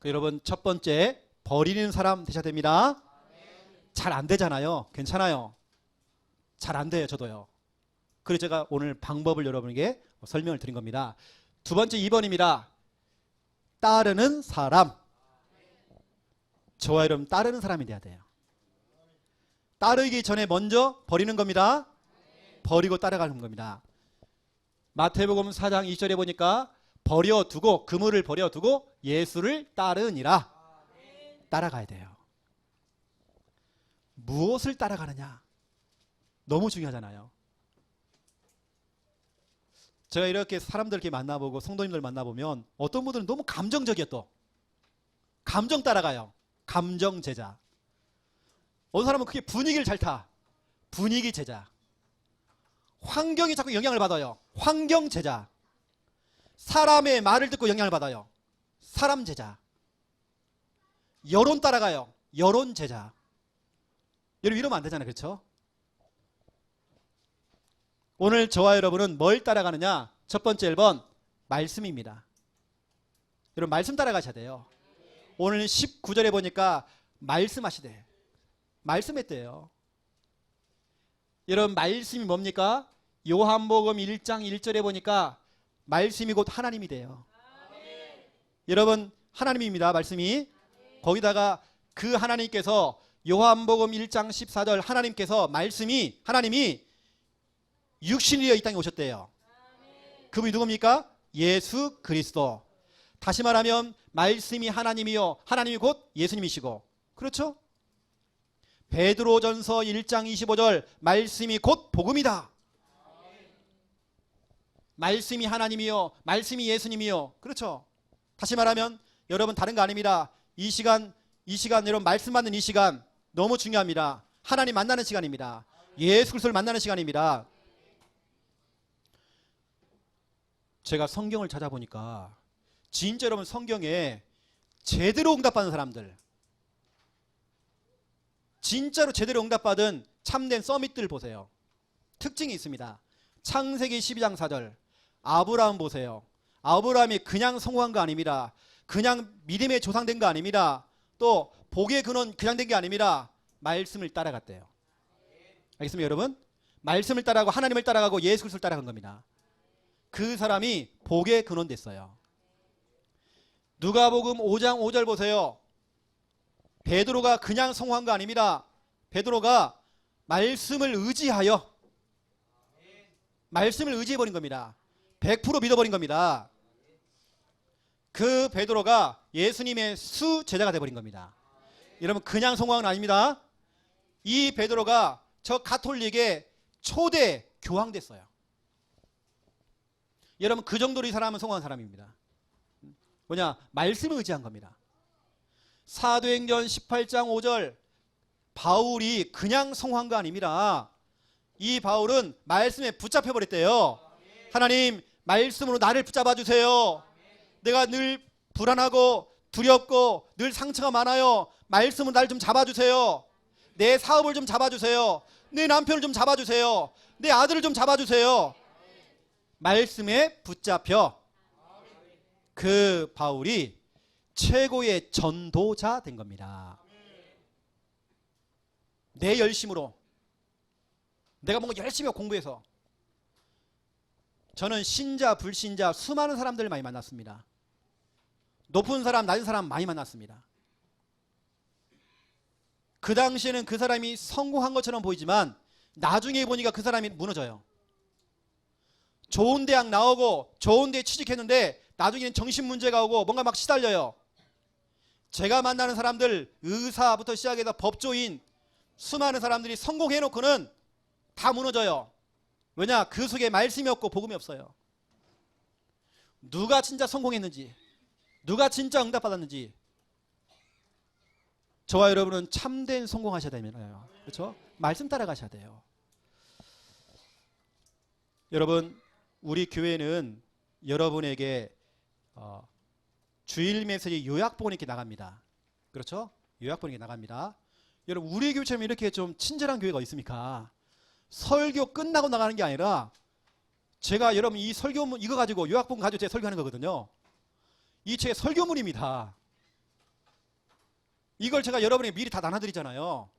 여러분 첫 번째 버리는 사람 되셔야 됩니다. 잘 안 되잖아요. 괜찮아요. 잘 안 돼요. 저도요. 그래서 제가 오늘 방법을 여러분에게 설명을 드린 겁니다. 두 번째 2번입니다. 따르는 사람. 저와 여러분 따르는 사람이 돼야 돼요. 따르기 전에 먼저 버리는 겁니다. 버리고 따라가는 겁니다. 마태복음 4장 2절에 보니까 버려두고 그물을 버려두고 예수를 따르니라. 따라가야 돼요. 무엇을 따라가느냐? 너무 중요하잖아요. 제가 이렇게 사람들 이렇게 만나보고 성도님들 만나보면 어떤 분들은 너무 감정적이야 또. 감정 따라가요. 감정 제자. 어떤 사람은 그게 분위기를 잘 타. 분위기 제자. 환경이 자꾸 영향을 받아요. 환경 제자. 사람의 말을 듣고 영향을 받아요. 사람 제자. 여론 따라가요. 여론 제자. 여러분 이러면 안 되잖아요. 그렇죠? 오늘 저와 여러분은 뭘 따라가느냐? 첫 번째 1번 말씀입니다. 여러분 말씀 따라가셔야 돼요. 오늘 19절에 보니까 말씀하시대. 말씀했대요. 여러분 말씀이 뭡니까? 요한복음 1장 1절에 보니까 말씀이 곧 하나님이 돼요. 여러분 하나님입니다. 말씀이. 거기다가 그 하나님께서 요한복음 1장 14절 하나님께서 하나님이 육신이 되어 이 땅에 오셨대요. 그분이 누굽니까? 예수 그리스도. 다시 말하면 말씀이 하나님이요 하나님이 곧 예수님이시고, 그렇죠? 베드로전서 1장 25절 말씀이 곧 복음이다. 말씀이 하나님이요 말씀이 예수님이요, 그렇죠? 다시 말하면 여러분 다른 거 아닙니다. 이 시간 여러분 말씀 받는 이 시간 너무 중요합니다. 하나님 만나는 시간입니다. 예수 그리스도를 만나는 시간입니다. 제가 성경을 찾아보니까 진짜 여러분 성경에 제대로 응답받은 사람들, 진짜로 제대로 응답받은 참된 서밋들 보세요. 특징이 있습니다. 창세기 12장 4절 아브라함 보세요. 아브라함이 그냥 성공한 거 아닙니다. 그냥 믿음의 조상된 거 아닙니다. 또 복의 근원 그냥 된 게 아닙니다. 말씀을 따라갔대요. 알겠습니까 여러분? 말씀을 따라가고 하나님을 따라가고 예수 그리스도를 따라간 겁니다. 그 사람이 복의 근원 됐어요. 누가복음 5장 5절 보세요. 베드로가 그냥 성공한 거 아닙니다. 베드로가 말씀을 의지해버린 겁니다. 100% 믿어버린 겁니다. 그 베드로가 예수님의 수제자가 돼버린 겁니다. 여러분 그냥 성공은 아닙니다. 이 베드로가 저 가톨릭의 초대 교황 됐어요. 여러분 그 정도로 이 사람은 성공한 사람입니다. 뭐냐? 말씀을 의지한 겁니다. 사도행전 18장 5절 바울이 그냥 성공한 거 아닙니다. 이 바울은 말씀에 붙잡혀 버렸대요. 하나님 말씀으로 나를 붙잡아 주세요. 내가 늘 불안하고 두렵고 늘 상처가 많아요. 말씀으로 나를 좀 잡아주세요. 내 사업을 좀 잡아주세요. 내 남편을 좀 잡아주세요. 내 아들을 좀 잡아주세요. 말씀에 붙잡혀 그 바울이 최고의 전도자 된 겁니다. 내 열심으로 내가 뭔가 열심히 공부해서. 저는 신자 불신자 수많은 사람들을 많이 만났습니다. 높은 사람 낮은 사람 많이 만났습니다. 그 당시에는 그 사람이 성공한 것처럼 보이지만 나중에 보니까 그 사람이 무너져요. 좋은 대학 나오고 좋은 데 취직했는데 나중에는 정신 문제가 오고 뭔가 막 시달려요. 제가 만나는 사람들 의사부터 시작해서 법조인 수많은 사람들이 성공해놓고는 다 무너져요. 왜냐? 그 속에 말씀이 없고 복음이 없어요. 누가 진짜 성공했는지, 누가 진짜 응답받았는지. 저와 여러분은 참된 성공하셔야 되잖아요. 그렇죠? 말씀 따라가셔야 돼요. 여러분 우리 교회는 여러분에게 주일 메시지 요약본이 이렇게 나갑니다. 그렇죠? 요약본이 이렇게 나갑니다. 여러분 우리 교회처럼 이렇게 좀 친절한 교회가 있습니까? 설교 끝나고 나가는 게 아니라 제가 여러분 이 설교문 이거 가지고 요약본 가지고 제가 설교하는 거거든요. 이 책의 설교문입니다. 이걸 제가 여러분에게 미리 다 나눠드리잖아요.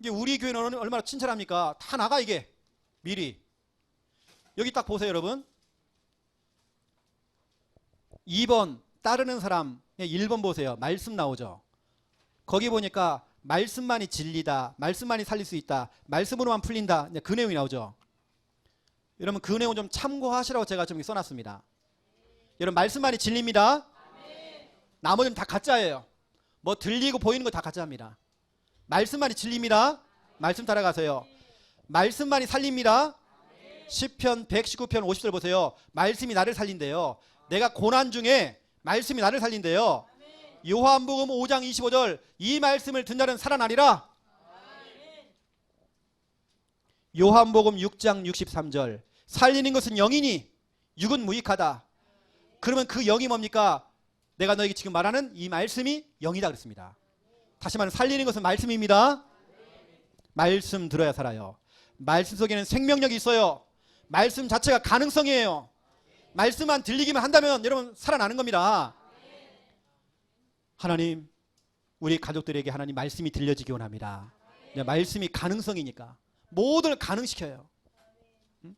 이게 우리 교회는 얼마나 친절합니까? 다 나가 이게 미리. 여기 딱 보세요 여러분. 2번 따르는 사람 1번 보세요. 말씀 나오죠. 거기 보니까 말씀만이 진리다. 말씀만이 살릴 수 있다. 말씀으로만 풀린다. 그 내용이 나오죠. 여러분 그 내용 좀 참고하시라고 제가 좀 써놨습니다. 여러분 말씀만이 진리입니다. 나머지는 다 가짜예요. 뭐 들리고 보이는 거 다 가짜입니다. 말씀만이 진리입니다. 말씀 따라가세요. 말씀만이 살립니다. 시편 119편 50절 보세요. 말씀이 나를 살린대요. 내가 고난 중에 말씀이 나를 살린대요. 요한복음 5장 25절 이 말씀을 듣는 자는 살아나리라. 요한복음 6장 63절 살리는 것은 영이니 육은 무익하다. 그러면 그 영이 뭡니까? 내가 너에게 지금 말하는 이 말씀이 영이다 그랬습니다. 다시 말하면 살리는 것은 말씀입니다. 말씀 들어야 살아요. 말씀 속에는 생명력이 있어요. 말씀 자체가 가능성이에요. 말씀만 들리기만 한다면 여러분 살아나는 겁니다. 하나님, 우리 가족들에게 하나님 말씀이 들려지기 원합니다. 말씀이 가능성이니까 모든 걸 가능시켜요. 응?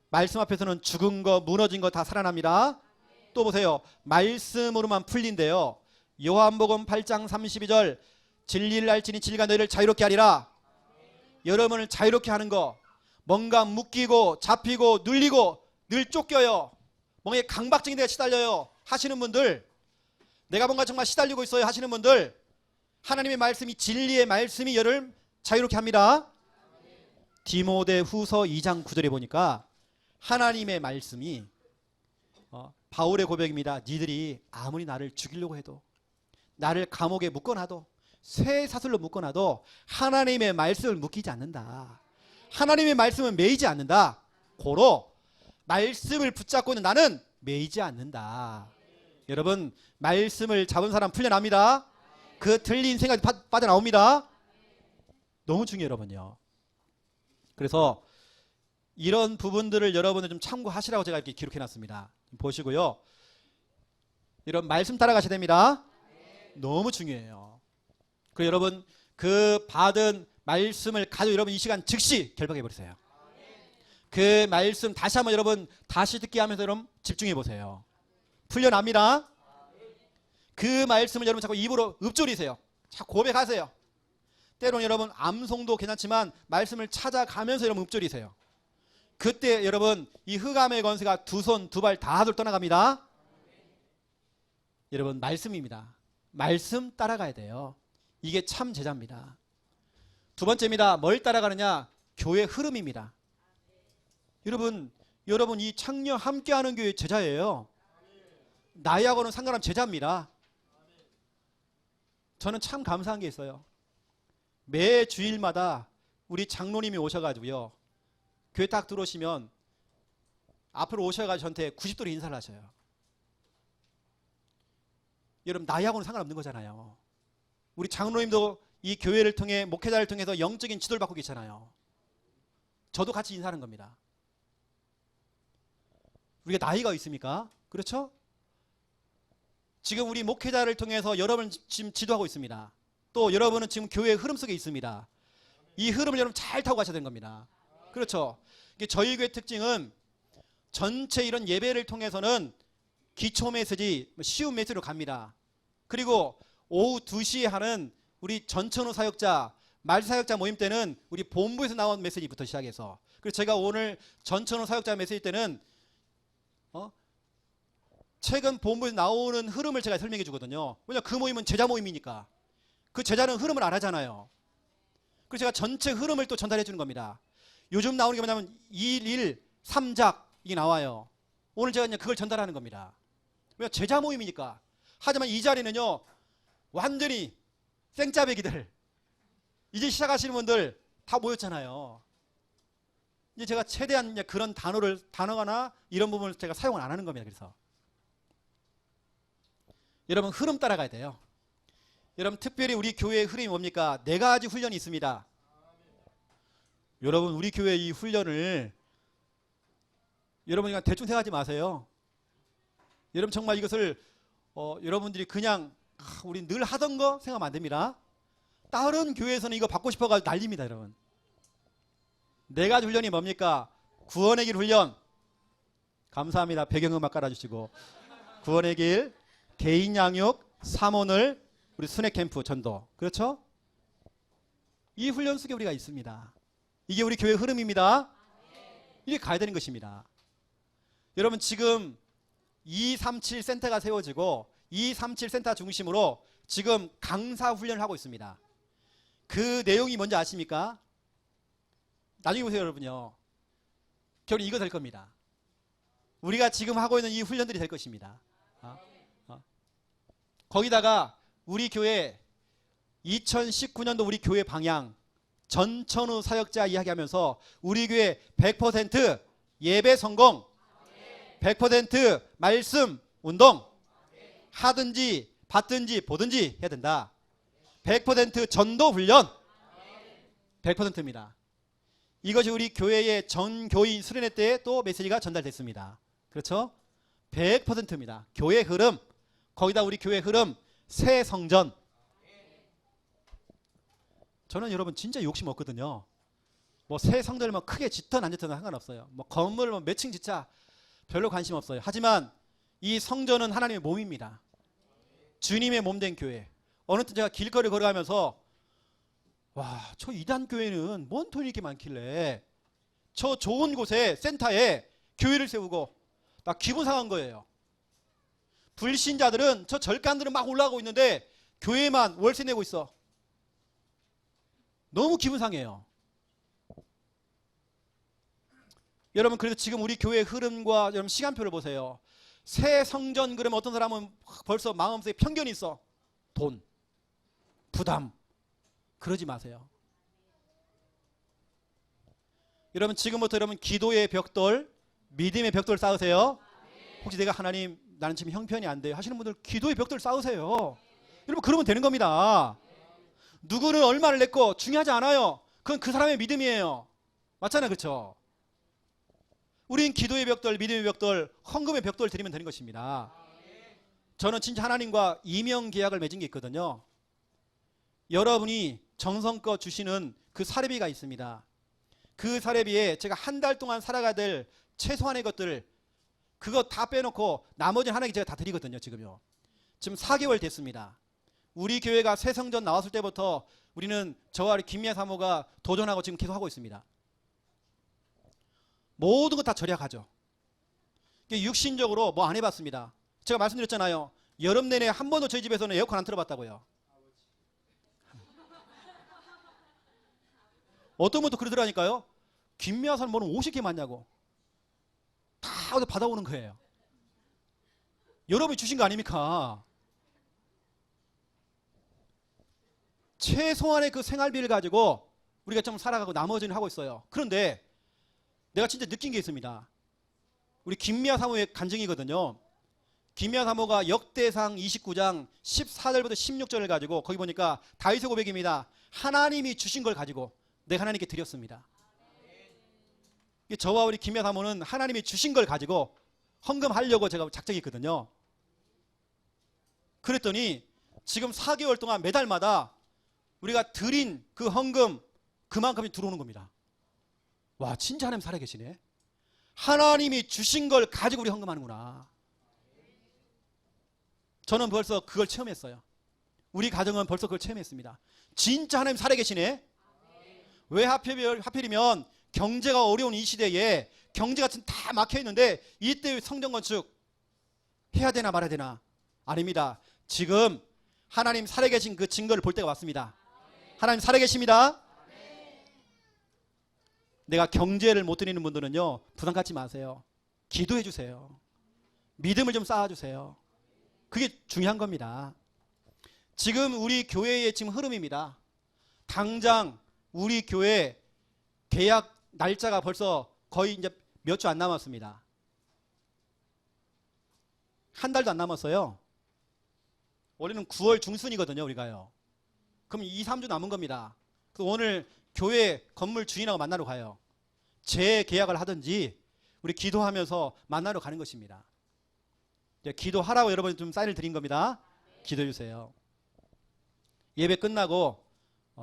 말씀 앞에서는 죽은 거 무너진 거 다 살아납니다. 또 보세요. 말씀으로만 풀린대요. 요한복음 8장 32절 진리를 알지니 진리가 너희를 자유롭게 하리라. 여러분을 자유롭게 하는 거, 뭔가 묶이고 잡히고 눌리고 늘 쫓겨요, 뭔가 강박증에 대해 시달려요 하시는 분들, 내가 뭔가 정말 시달리고 있어요 하시는 분들, 하나님의 말씀이, 진리의 말씀이 여를 자유롭게 합니다. 디모데후서 2장 9절에 보니까 하나님의 말씀이 바울의 고백입니다. 니들이 아무리 나를 죽이려고 해도, 나를 감옥에 묶어놔도, 쇠사슬로 묶어놔도 하나님의 말씀을 묶이지 않는다. 하나님의 말씀은 매이지 않는다. 고로 말씀을 붙잡고 있는 나는 매이지 않는다. 여러분, 말씀을 잡은 사람 풀려납니다. 그 틀린 생각이 빠져나옵니다. 너무 중요해요, 여러분요. 그래서 이런 부분들을 여러분들 좀 참고하시라고 제가 이렇게 기록해놨습니다. 보시고요. 이런 말씀 따라가셔야 됩니다. 너무 중요해요. 그리고 여러분, 그 받은 말씀을 가지고 여러분 이 시간 즉시 결박해 버리세요. 그 말씀 다시 한번 여러분 다시 듣게 하면서 여러분 집중해 보세요. 풀려납니다. 그 말씀을 여러분 자꾸 입으로 읊조리세요. 자꾸 고백하세요. 때로는 여러분 암송도 괜찮지만 말씀을 찾아가면서 여러분 읊조리세요. 그때 여러분 이 흑암의 권세가 두 손 두 발 다 떠나갑니다. 여러분, 말씀입니다. 말씀 따라가야 돼요. 이게 참 제자입니다. 두 번째입니다. 뭘 따라가느냐? 교회 흐름입니다. 여러분 이 창녀 함께하는 교회 제자예요. 나이하고는 상관없는 제자입니다. 저는 참 감사한 게 있어요. 매 주일마다 우리 장로님이 오셔가지고요, 교회 딱 들어오시면 앞으로 오셔가지고 저한테 90도로 인사를 하셔요. 여러분, 나이하고는 상관없는 거잖아요. 우리 장로님도 이 교회를 통해, 목회자를 통해서 영적인 지도를 받고 계시잖아요. 저도 같이 인사하는 겁니다. 우리가 나이가 있습니까? 그렇죠? 지금 우리 목회자를 통해서 여러분을 지금 지도하고 있습니다. 또 여러분은 지금 교회의 흐름 속에 있습니다. 이 흐름을 여러분 잘 타고 가셔야 되는 겁니다. 그렇죠? 저희 교회 특징은 전체 이런 예배를 통해서는 기초 메시지, 쉬운 메시지로 갑니다. 그리고 오후 2시에 하는 우리 전천후 사역자, 말 사역자 모임 때는 우리 본부에서 나온 메시지부터 시작해서, 그래서 제가 오늘 전천후 사역자 메시지 때는 최근 본부에서 나오는 흐름을 제가 설명해 주거든요. 왜냐하면 그 모임은 제자 모임이니까. 그 제자는 흐름을 안 하잖아요. 그래서 제가 전체 흐름을 또 전달해 주는 겁니다. 요즘 나오는 게 뭐냐면 1, 3작 이게 나와요. 오늘 제가 그걸 전달하는 겁니다. 왜? 제자 모임이니까. 하지만 이 자리는요, 완전히 생짜배기들, 이제 시작하시는 분들 다 모였잖아요. 이제 제가 최대한 그런 단어나 이런 부분을 제가 사용을 안 하는 겁니다. 그래서 여러분, 흐름 따라가야 돼요. 여러분, 특별히 우리 교회의 흐름이 뭡니까? 4가지 훈련이 있습니다. 여러분, 우리 교회 이 훈련을 여러분이 그냥 대충 생각하지 마세요. 여러분, 정말 이것을 여러분들이 그냥 우리 늘 하던 거 생각하면 안 됩니다. 다른 교회에서는 이거 받고 싶어가지고 난립니다. 여러분, 4가지 훈련이 뭡니까? 구원의 길 훈련, 감사합니다. 배경음악 깔아주시고. 구원의 길, 개인 양육, 사모늘, 우리 순회 캠프 전도. 그렇죠? 이 훈련 속에 우리가 있습니다. 이게 우리 교회 흐름입니다. 이게 가야 되는 것입니다. 여러분, 지금 237 센터가 세워지고 237 센터 중심으로 지금 강사 훈련을 하고 있습니다. 그 내용이 뭔지 아십니까? 나중에 보세요, 여러분요. 결국 이거 될 겁니다. 우리가 지금 하고 있는 이 훈련들이 될 것입니다. 거기다가 우리 교회 2019년도 우리 교회 방향, 전천후 사역자 이야기하면서 우리 교회 100% 예배 성공, 100% 말씀 운동, 하든지 받든지 보든지 해야 된다. 100% 전도 훈련, 100%입니다. 이것이 우리 교회의 전교인 수련회 때 또 메시지가 전달됐습니다. 그렇죠? 100%입니다. 교회 흐름, 거기다 우리 교회 흐름 새 성전. 저는 여러분 진짜 욕심 없거든요. 뭐 새 성전을 뭐 크게 짓든 안 짓든 상관없어요. 뭐 건물을 뭐 몇 층 짓자 별로 관심 없어요. 하지만 이 성전은 하나님의 몸입니다. 주님의 몸된 교회. 어느 때 제가 길거리 걸어가면서 와, 저 이단 교회는 뭔 돈이 이렇게 많길래 저 좋은 곳에 센터에 교회를 세우고 나 기분 상한 거예요. 불신자들은 저 절간들은 막 올라가고 있는데 교회만 월세 내고 있어. 너무 기분 상해요. 여러분, 그래서 지금 우리 교회의 흐름과 여러분 시간표를 보세요. 새 성전 그러면 어떤 사람은 벌써 마음속에 편견이 있어. 돈, 부담. 그러지 마세요. 여러분, 지금부터 여러분 기도의 벽돌, 믿음의 벽돌 쌓으세요. 혹시 내가 하나님 나는 지금 형편이 안 돼요 하시는 분들 기도의 벽돌 쌓으세요. 여러분, 그러면 되는 겁니다. 누구는 얼마를 냈고 중요하지 않아요. 그건 그 사람의 믿음이에요. 맞잖아요, 그렇죠? 우린 기도의 벽돌, 믿음의 벽돌, 헌금의 벽돌 드리면 되는 것입니다. 저는 진짜 하나님과 이명 계약을 맺은 게 있거든요. 여러분이 정성껏 주시는 그 사례비가 있습니다. 그 사례비에 제가 한 달 동안 살아가야 될 최소한의 것들 그거 다 빼놓고 나머지는 하나님께 제가 다 드리거든요. 지금요. 지금 4개월 됐습니다. 우리 교회가 새 성전 나왔을 때부터 우리는 저와 김미아 사모가 도전하고 지금 계속 하고 있습니다. 모든 거 다 절약하죠. 육신적으로 뭐 안 해봤습니다. 제가 말씀드렸잖아요. 여름 내내 한 번도 저희 집에서는 에어컨 안 틀어봤다고요. 어떤 분도 그러더라니까요. 김미아 사모는 옷이 이렇게 많냐고. 다 어디 받아오는 거예요. 여러분이 주신 거 아닙니까? 최소한의 그 생활비를 가지고 우리가 좀 살아가고 나머지는 하고 있어요. 그런데 내가 진짜 느낀 게 있습니다. 우리 김미아 사모의 간증이거든요. 김미아 사모가 역대상 29장 14절부터 16절을 가지고 거기 보니까 다윗의 고백입니다. 하나님이 주신 걸 가지고 내가 하나님께 드렸습니다. 저와 우리 김미아 사모는 하나님이 주신 걸 가지고 헌금하려고 제가 작정했거든요. 그랬더니 지금 4개월 동안 매달마다 우리가 드린 그 헌금 그만큼이 들어오는 겁니다. 와, 진짜 하나님 살아계시네. 하나님이 주신 걸 가지고 우리 헌금하는구나. 저는 벌써 그걸 체험했어요. 우리 가정은 벌써 그걸 체험했습니다. 진짜 하나님 살아계시네. 왜 하필이면 경제가 어려운 이 시대에 경제가 다 막혀있는데 이때 성전 건축 해야 되나 말아야 되나? 아닙니다. 지금 하나님 살아계신 그 증거를 볼 때가 왔습니다. 하나님 살아계십니다. 내가 경제를 못 드리는 분들은요, 부담 갖지 마세요. 기도해 주세요. 믿음을 좀 쌓아주세요. 그게 중요한 겁니다. 지금 우리 교회의 지금 흐름입니다. 당장 우리 교회 계약 날짜가 벌써 거의 이제 몇 주 안 남았습니다. 한 달도 안 남았어요. 원래는 9월 중순이거든요, 우리가요. 그럼 2, 3주 남은 겁니다. 오늘 교회 건물 주인하고 만나러 가요. 재계약을 하든지 우리 기도하면서 만나러 가는 것입니다. 기도하라고 여러분이 좀 사인을 드린 겁니다. 기도해 주세요. 예배 끝나고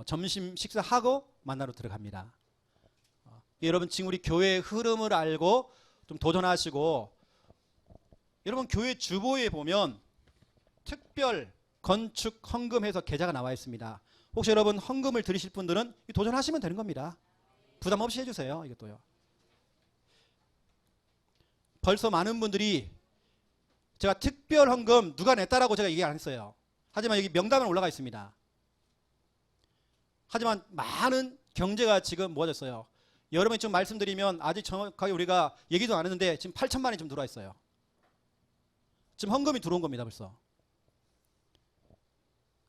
점심 식사하고 만나러 들어갑니다. 여러분 지금 우리 교회의 흐름을 알고 좀 도전하시고, 여러분 교회 주보에 보면 특별 건축 헌금해서 계좌가 나와 있습니다. 혹시 여러분 헌금을 드리실 분들은 도전하시면 되는 겁니다. 부담 없이 해주세요. 이것도요. 벌써 많은 분들이 제가 특별 헌금 누가 냈다라고 제가 얘기 안 했어요. 하지만 여기 명단은 올라가 있습니다. 하지만 많은 경제가 지금 모아졌어요. 여러분이 좀 말씀드리면 아직 정확하게 우리가 얘기도 안 했는데 지금 8천만 원이 좀 들어와 있어요. 지금 헌금이 들어온 겁니다. 벌써.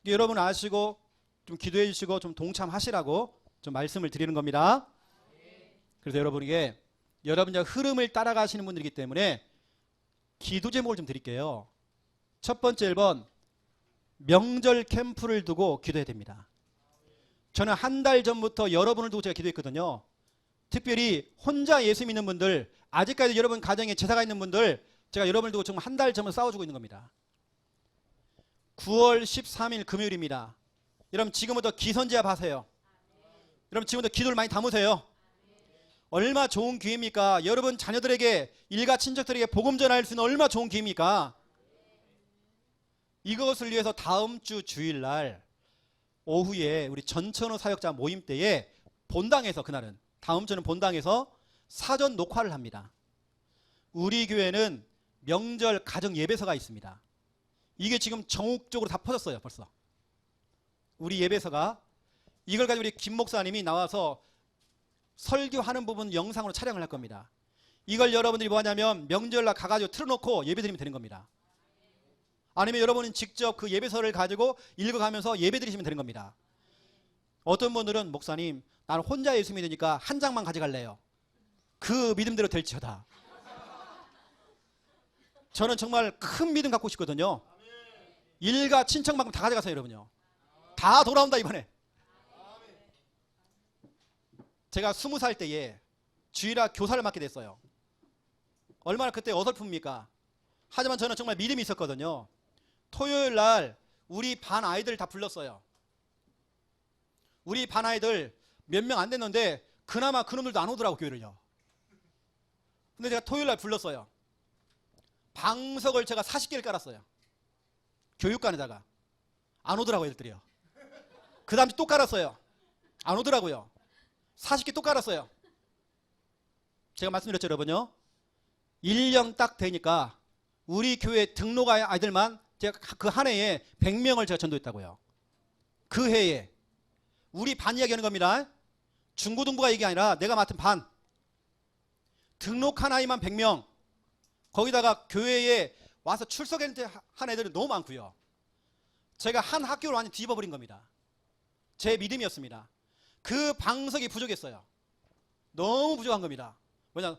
여러분 아시고 좀 기도해 주시고 좀 동참하시라고 좀 말씀을 드리는 겁니다. 그래서 여러분에게 여러분의 흐름을 따라가시는 분들이기 때문에 기도 제목을 좀 드릴게요. 첫 번째 1번, 명절 캠프를 두고 기도해야 됩니다. 저는 한 달 전부터 여러분을 두고 제가 기도했거든요. 특별히 혼자 예수 믿는 분들, 아직까지 여러분 가정에 제사가 있는 분들, 제가 여러분을 두고 정말 한 달 전부터 싸워주고 있는 겁니다. 9월 13일 금요일입니다. 여러분 지금부터 기선제압 하세요. 여러분 지금부터 기도를 많이 담으세요. 얼마 좋은 기회입니까? 여러분 자녀들에게, 일가 친척들에게 복음 전할 수 있는 얼마 좋은 기회입니까? 이것을 위해서 다음 주 주일날 오후에 우리 전천후 사역자 모임 때에 본당에서, 그날은 다음 주는 본당에서 사전 녹화를 합니다. 우리 교회는 명절 가정 예배서가 있습니다. 이게 지금 전국적으로 다 퍼졌어요. 벌써 우리 예배서가, 이걸 가지고 우리 김 목사님이 나와서 설교하는 부분 영상으로 촬영을 할 겁니다. 이걸 여러분들이 뭐 하냐면 명절날 가가지고 틀어놓고 예배드리면 되는 겁니다. 아니면 여러분은 직접 그 예배서를 가지고 읽어가면서 예배드리시면 되는 겁니다. 어떤 분들은 목사님 나는 혼자 예수 믿으니까 한 장만 가져갈래요. 그 믿음대로 될지어다. 저는 정말 큰 믿음 갖고 싶거든요. 일가 친척만큼 다 가져가세요. 여러분요, 다 돌아온다 이번에. 제가 20살 때에 주일학 교사를 맡게 됐어요. 얼마나 그때 어설픕니까? 하지만 저는 정말 믿음이 있었거든요. 토요일 날 우리 반 아이들 다 불렀어요. 우리 반 아이들 몇 명 안 됐는데 그나마 그놈들도 안 오더라고, 교회를요. 근데 제가 토요일 날 불렀어요. 방석을 제가 40개를 깔았어요. 교육관에다가. 안 오더라고 애들이요. 그 다음 주 또 깔았어요. 안 오더라고요. 40개 또 깔았어요. 제가 말씀드렸죠, 여러분요. 1년 딱 되니까 우리 교회 등록 아이들만 제가 그 한 해에 100명을 제가 전도했다고요. 그 해에. 우리 반 이야기하는 겁니다. 중고등부가 얘기 아니라 내가 맡은 반. 등록한 아이만 100명. 거기다가 교회에 와서 출석한 애들은 너무 많고요. 제가 한 학교를 완전히 뒤집어버린 겁니다. 제 믿음이었습니다. 그 방석이 부족했어요. 너무 부족한 겁니다. 왜냐,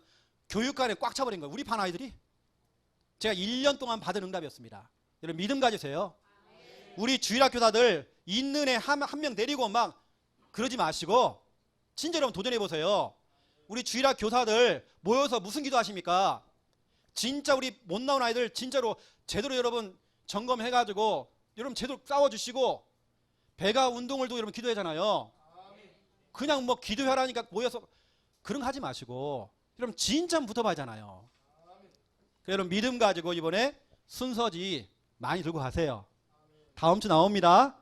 교육관에 꽉 차버린 거예요. 우리 반 아이들이. 제가 1년 동안 받은 응답이었습니다. 여러분 믿음 가지세요. 우리 주일학 교사들 있는 애 한 명 데리고 막 그러지 마시고 진짜 여러분 도전해보세요. 우리 주일학 교사들 모여서 무슨 기도 하십니까? 진짜 우리 못 나온 아이들 진짜로 제대로 여러분 점검해가지고 여러분 제대로 싸워주시고, 배가 운동을도 여러분 기도하잖아요. 그냥 뭐 기도하라니까 모여서 그런 거 하지 마시고 여러분 진짜 붙어봐야잖아요. 여러분 믿음 가지고 이번에 순서지 많이 들고 가세요. 다음 주 나옵니다.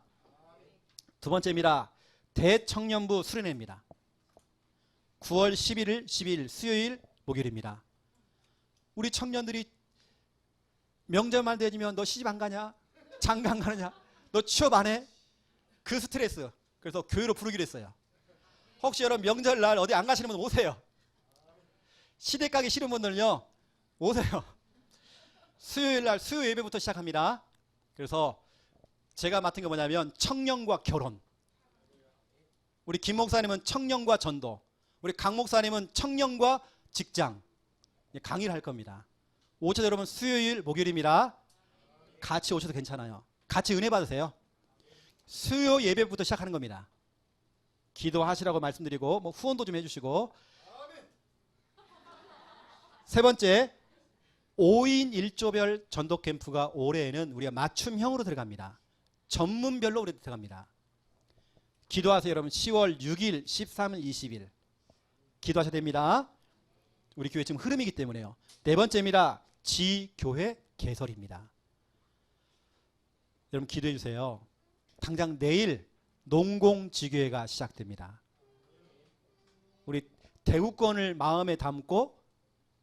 두 번째입니다. 대청년부 수련회입니다. 9월 11일, 12일 수요일, 목요일입니다. 우리 청년들이 명절만 되면 너 시집 안 가냐? 장가 안 가느냐? 너 취업 안 해? 그 스트레스. 그래서 교회로 부르기로 했어요. 혹시 여러분 명절날 어디 안 가시는 분 오세요. 시댁 가기 싫은 분들은요 오세요. 수요일날 수요 예배부터 시작합니다. 그래서 제가 맡은 게 뭐냐면 청년과 결혼. 우리 김 목사님은 청년과 전도, 우리 강 목사님은 청년과 직장 강의를 할 겁니다. 오셔서 여러분 수요일 목요일입니다. 같이 오셔도 괜찮아요. 같이 은혜 받으세요. 수요 예배부터 시작하는 겁니다. 기도하시라고 말씀드리고 뭐 후원도 좀 해주시고. 세 번째, 5인 1조별 전도 캠프가 올해에는 우리가 맞춤형으로 들어갑니다. 전문별로 우리 들어갑니다. 기도하세요 여러분. 10월 6일, 13일, 20일 기도하셔야 됩니다. 우리 교회 지금 흐름이기 때문에요. 네 번째입니다. 지교회 개설입니다. 여러분 기도해 주세요. 당장 내일 농공지교회가 시작됩니다. 우리 대구권을 마음에 담고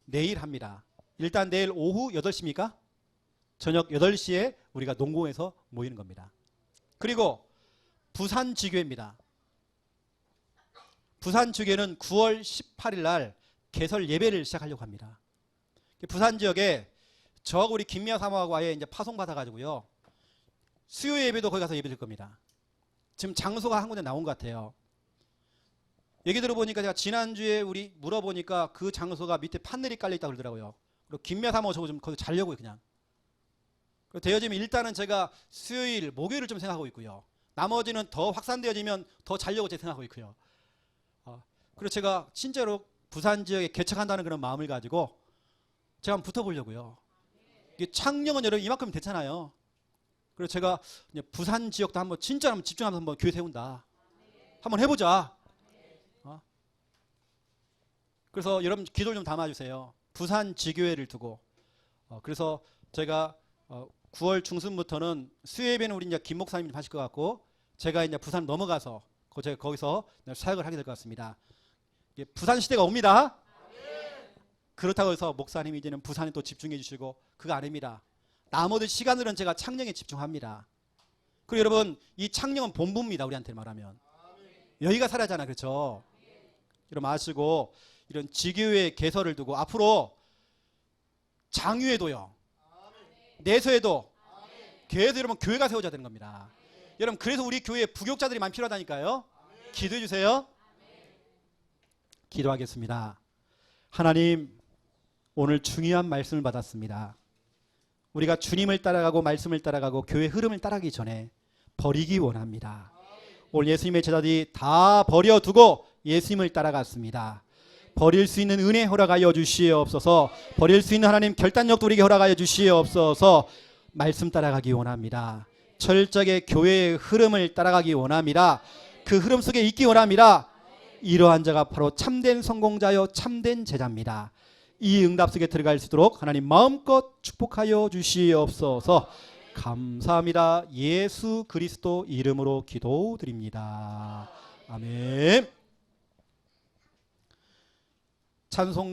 내일 합니다. 일단 내일 오후 8시입니까? 저녁 8시에 우리가 농공에서 모이는 겁니다. 그리고 부산지교회입니다. 부산지교회는 9월 18일 날 개설 예배를 시작하려고 합니다. 부산 지역에 저하고 우리 김미아 사모하고 아예 이제 파송받아가지고요. 수요 예배도 거기 가서 예배드릴 겁니다. 지금 장소가 한 군데 나온 것 같아요. 얘기 들어보니까 제가 지난주에 우리 물어보니까 그 장소가 밑에 판넬이 깔려있다고 그러더라고요. 그리고 김미아 사모 저거 좀 거기서 자려고요, 그냥. 되어지면 일단은 제가 수요일, 목요일을 좀 생각하고 있고요. 나머지는 더 확산되어지면 더 자려고 제가 생각하고 있고요. 그리고 제가 진짜로 부산 지역에 개척한다는 그런 마음을 가지고 제가 한번 붙어보려고요. 이게 창녕은 여러분 이만큼 됐잖아요. 그래서 제가 이제 부산 지역도 한번 진짜 한번 집중하면서 한번 교회 세운다. 한번 해보자. 그래서 여러분 기도를 좀 담아주세요. 부산 지교회를 두고. 그래서 제가 9월 중순부터는 수요예배는 우리 이제 김 목사님이 하실 것 같고, 제가 이제 부산 넘어가서 제가 거기서 사역을 하게 될 것 같습니다. 부산 시대가 옵니다. 그렇다고 해서 목사님이 이제는 부산에 또 집중해 주시고 그거 아닙니다. 나머지 시간들은 제가 창녕에 집중합니다. 그리고 여러분 이 창녕은 본부입니다. 우리한테 말하면 여기가 살아잖아, 그렇죠? 여러분 아시고 이런 지교회 개설을 두고 앞으로 장유에도요, 내서에도 교회에서 여러분 교회가 세워져야 되는 겁니다. 여러분 그래서 우리 교회에 부교육자들이 많이 필요하다니까요. 기도해 주세요. 기도하겠습니다. 하나님, 오늘 중요한 말씀을 받았습니다. 우리가 주님을 따라가고 말씀을 따라가고 교회 흐름을 따라가기 전에 버리기 원합니다. 오늘 예수님의 제자들이 다 버려두고 예수님을 따라갔습니다. 버릴 수 있는 은혜 허락하여 주시옵소서. 버릴 수 있는 하나님 결단력도 우리에게 허락하여 주시옵소서. 말씀 따라가기 원합니다. 철저하게 교회의 흐름을 따라가기 원합니다. 그 흐름 속에 있기 원합니다. 이러한 자가 바로 참된 성공자요 참된 제자입니다. 이 응답 속에 들어갈 수 있도록 하나님 마음껏 축복하여 주시옵소서. 감사합니다. 예수 그리스도 이름으로 기도드립니다. 아멘. 찬송